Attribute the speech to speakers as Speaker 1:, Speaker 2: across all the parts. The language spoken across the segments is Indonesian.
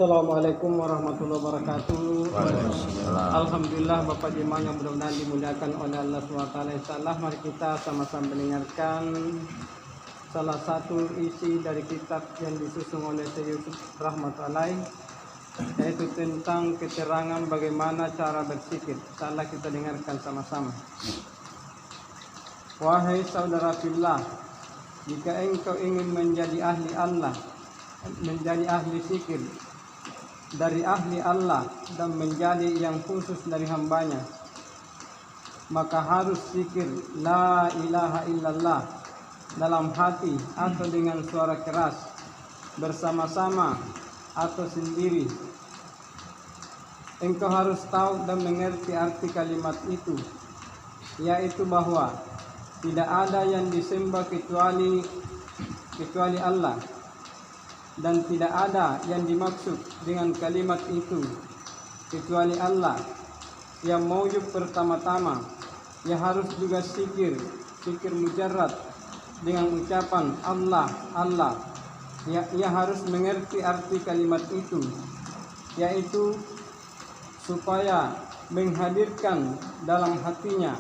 Speaker 1: Assalamualaikum warahmatullahi wabarakatuh.
Speaker 2: Waalaikumsalam.
Speaker 1: Alhamdulillah Bapak Jemaah yang mudah-mudahan dimuliakan oleh Allah SWT. Insyaallah mari kita sama-sama mendengarkan salah satu isi dari kitab yang disusun oleh Syekh Yusuf Rahmat Alaih, yaitu tentang keterangan bagaimana cara bersikir. Insyaallah kita dengarkan sama-sama. Wahai saudara fillah, jika engkau ingin menjadi ahli Allah, menjadi ahli zikir dari ahli Allah dan menjadi yang khusus dari hambanya, maka harus zikir la ilaha illallah dalam hati atau dengan suara keras, bersama-sama atau sendiri. Engkau harus tahu dan mengerti arti kalimat itu, yaitu bahwa tidak ada yang disembah kecuali Allah, dan tidak ada yang dimaksud dengan kalimat itu kecuali Allah. Yang maujud pertama-tama, ia harus juga zikir mujarrad dengan ucapan Allah, Allah. Ia harus mengerti arti kalimat itu, yaitu supaya menghadirkan dalam hatinya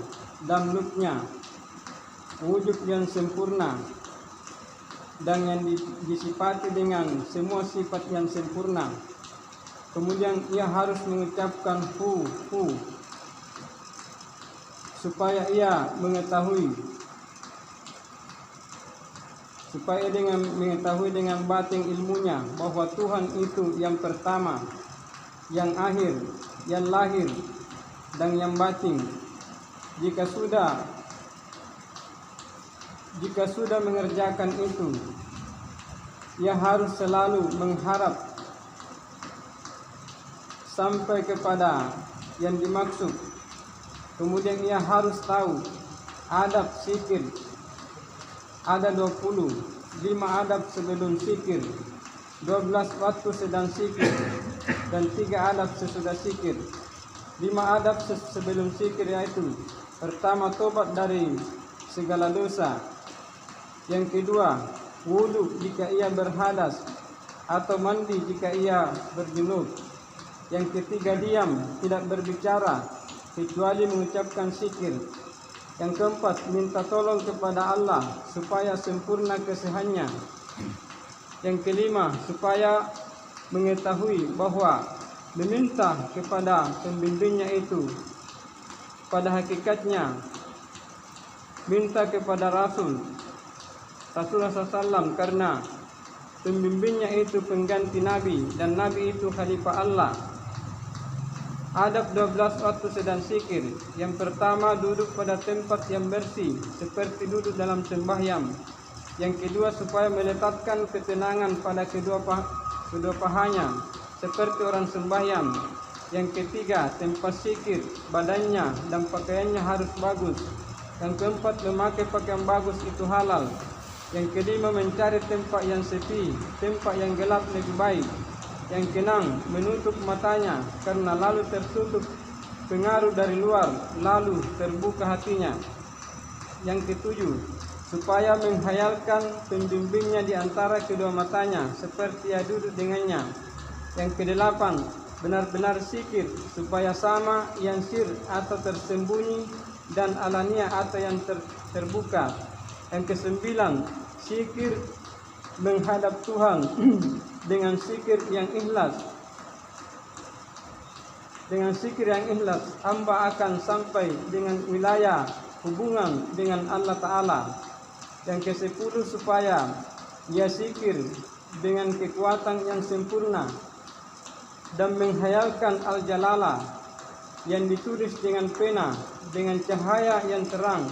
Speaker 1: dan mulutnya wujud yang sempurna dan yang disifati dengan semua sifat yang sempurna. Kemudian ia harus mengucapkan hu supaya ia mengetahui dengan batin ilmunya bahwa Tuhan itu yang pertama, yang akhir, yang lahir dan yang batin. Jika sudah mengerjakan itu, ia harus selalu mengharap sampai kepada yang dimaksud. Kemudian ia harus tahu adab zikir ada 20, 5 adab sebelum zikir, 12 waktu sedang zikir, dan 3 adab sesudah zikir. 5 adab sebelum zikir yaitu: pertama, tobat dari segala dosa. Yang kedua, wudu jika ia berhadas atau mandi jika ia berjunub. Yang ketiga, diam, tidak berbicara kecuali mengucapkan zikir. Yang keempat, minta tolong kepada Allah supaya sempurna kesehannya. Yang kelima, supaya mengetahui bahwa meminta kepada pembimbingnya itu pada hakikatnya minta kepada Rasulullah SAW, karena pembimbingnya itu pengganti Nabi dan Nabi itu khalifah Allah. Adab 12 waktu sedang zikir. Yang pertama, duduk pada tempat yang bersih seperti duduk dalam sembahyang. Yang kedua, supaya meletakkan ketenangan pada kedua pahanya seperti orang sembahyang. Yang ketiga, tempat zikir, badannya dan pakaiannya harus bagus. Yang keempat, memakai pakaian bagus itu halal. Yang kelima, mencari tempat yang sepi, tempat yang gelap lebih baik. Yang keenam, menutup matanya karena lalu tertutup pengaruh dari luar, lalu terbuka hatinya. Yang ketujuh, supaya menghayalkan pembimbingnya di antara kedua matanya seperti ia duduk dengannya. Yang kedelapan, benar-benar zikir supaya sama yang sir atau tersembunyi dan alania atau yang terbuka. Yang kesembilan, zikir menghadap Tuhan dengan zikir yang ikhlas. Dengan zikir yang ikhlas, hamba akan sampai dengan wilayah hubungan dengan Allah Ta'ala. Yang ke-10, supaya ia zikir dengan kekuatan yang sempurna dan menghayalkan Al-Jalalah yang ditulis dengan pena dengan cahaya yang terang,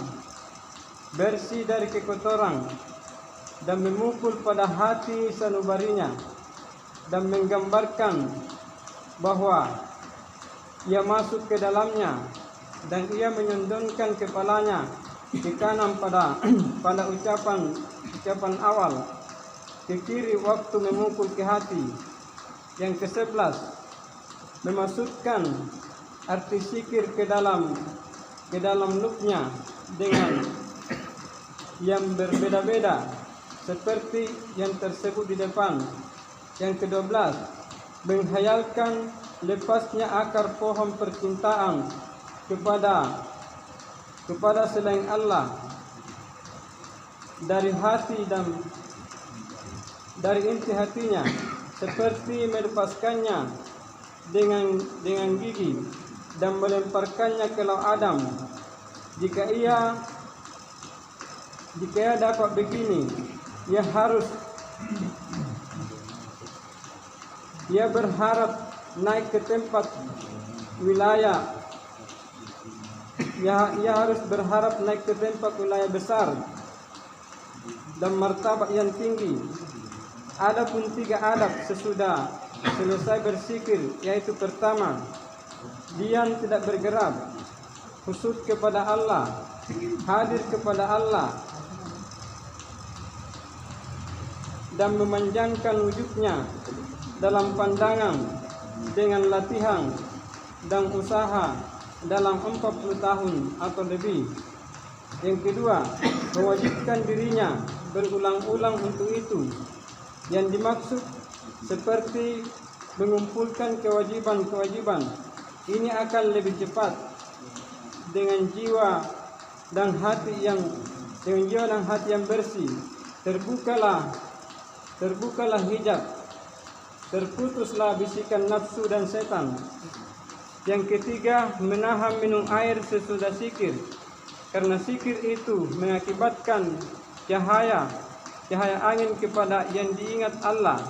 Speaker 1: bersih dari kekotoran, dan memukul pada hati sanubarinya dan menggambarkan bahwa ia masuk ke dalamnya, dan ia menyondongkan kepalanya ke kanan pada ucapan awal, ke kiri waktu memukul ke hati. Yang ke-11, memasukkan arti zikir ke dalam mulutnya dengan yang berbeda-beda seperti yang tersebut di depan. Yang ke-12, menghayalkan lepasnya akar pohon percintaan kepada selain Allah dari hati dan dari inti hatinya, seperti melepaskannya dengan gigi dan melemparkannya ke laut Adam. Jika ia dapat begini, ia berharap naik ke tempat wilayah. Ia harus berharap naik ke tempat wilayah besar dan martabat yang tinggi. Adapun 3 adab sesudah selesai berzikir, yaitu pertama, diam tidak bergerak, khusyuk kepada Allah, hadir kepada Allah, dan memanjangkan wujudnya dalam pandangan dengan latihan dan usaha dalam 40 tahun atau lebih. Yang kedua, mewajibkan dirinya berulang-ulang untuk itu. Yang dimaksud seperti mengumpulkan kewajiban-kewajiban ini akan lebih cepat dengan jiwa dan hati yang bersih. Terbukalah hijab, terputuslah bisikan nafsu dan setan. Yang ketiga, menahan minum air sesudah zikir, karena zikir itu mengakibatkan cahaya angin kepada yang diingat Allah.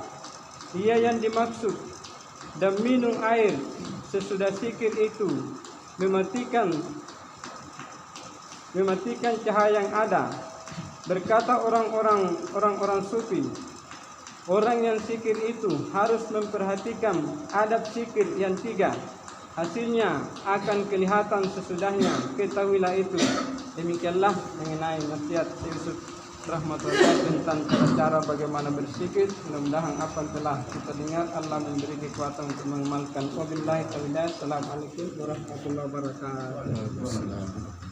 Speaker 1: Dia yang dimaksud. Dan minum air sesudah zikir itu mematikan cahaya yang ada. Berkata orang-orang sufi, orang yang zikir itu harus memperhatikan adab zikir yang 3. Hasilnya akan kelihatan sesudahnya. Ketahuilah itu. Demikianlah mengenai nasihat Yusuf rahmatullah tentang cara bagaimana berzikir. Mudah-mudahan apa yang telah kita dengar Allah memberi kekuatan untuk mengamalkan. Wabillahi taufiq. Assalamualaikum warahmatullahi wabarakatuh.